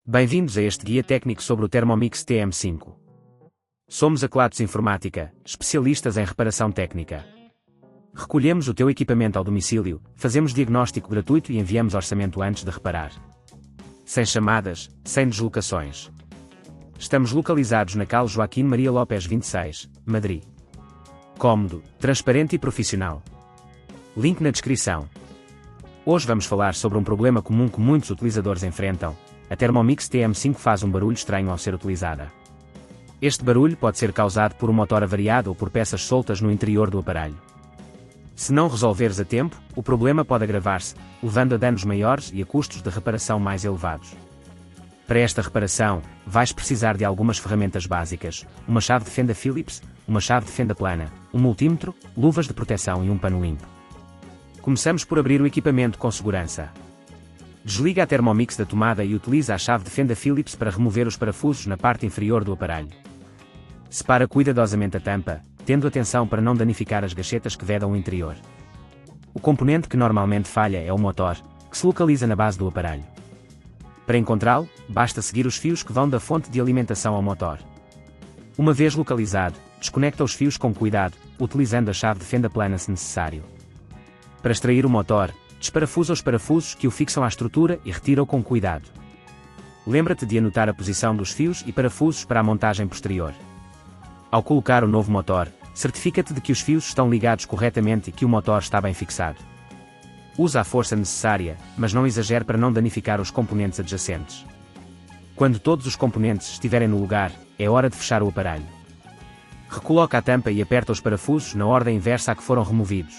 Bem-vindos a este guia técnico sobre o Thermomix TM5. Somos a Kelatos Informática, especialistas em reparação técnica. Recolhemos o teu equipamento ao domicílio, fazemos diagnóstico gratuito e enviamos orçamento antes de reparar. Sem chamadas, sem deslocações. Estamos localizados na Cal Joaquim Maria Lopes 26, Madrid. Cómodo, transparente e profissional. Link na descrição. Hoje vamos falar sobre um problema comum que muitos utilizadores enfrentam. A Thermomix TM5 faz um barulho estranho ao ser utilizada. Este barulho pode ser causado por um motor avariado ou por peças soltas no interior do aparelho. Se não resolveres a tempo, o problema pode agravar-se, levando a danos maiores e a custos de reparação mais elevados. Para esta reparação, vais precisar de algumas ferramentas básicas: uma chave de fenda Phillips, uma chave de fenda plana, um multímetro, luvas de proteção e um pano limpo. Começamos por abrir o equipamento com segurança. Desliga a Thermomix da tomada e utiliza a chave de fenda Phillips para remover os parafusos na parte inferior do aparelho. Separa cuidadosamente a tampa, tendo atenção para não danificar as gachetas que vedam o interior. O componente que normalmente falha é o motor, que se localiza na base do aparelho. Para encontrá-lo, basta seguir os fios que vão da fonte de alimentação ao motor. Uma vez localizado, desconecta os fios com cuidado, utilizando a chave de fenda plana se necessário. Para extrair o motor, desparafusa os parafusos que o fixam à estrutura e retira-o com cuidado. Lembra-te de anotar a posição dos fios e parafusos para a montagem posterior. Ao colocar o novo motor, certifica-te de que os fios estão ligados corretamente e que o motor está bem fixado. Usa a força necessária, mas não exagere para não danificar os componentes adjacentes. Quando todos os componentes estiverem no lugar, é hora de fechar o aparelho. Recoloca a tampa e aperta os parafusos na ordem inversa a que foram removidos.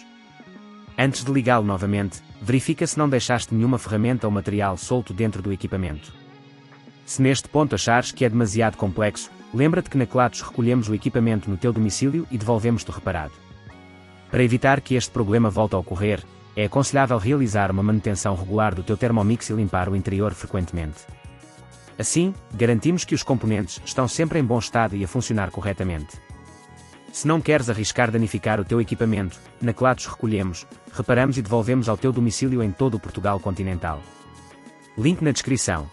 Antes de ligá-lo novamente, verifica se não deixaste nenhuma ferramenta ou material solto dentro do equipamento. Se neste ponto achares que é demasiado complexo, lembra-te que na Kelatos recolhemos o equipamento no teu domicílio e devolvemos-te reparado. Para evitar que este problema volte a ocorrer, é aconselhável realizar uma manutenção regular do teu Thermomix e limpar o interior frequentemente. Assim, garantimos que os componentes estão sempre em bom estado e a funcionar corretamente. Se não queres arriscar danificar o teu equipamento, na Kelatos recolhemos, reparamos e devolvemos ao teu domicílio em todo o Portugal continental. Link na descrição.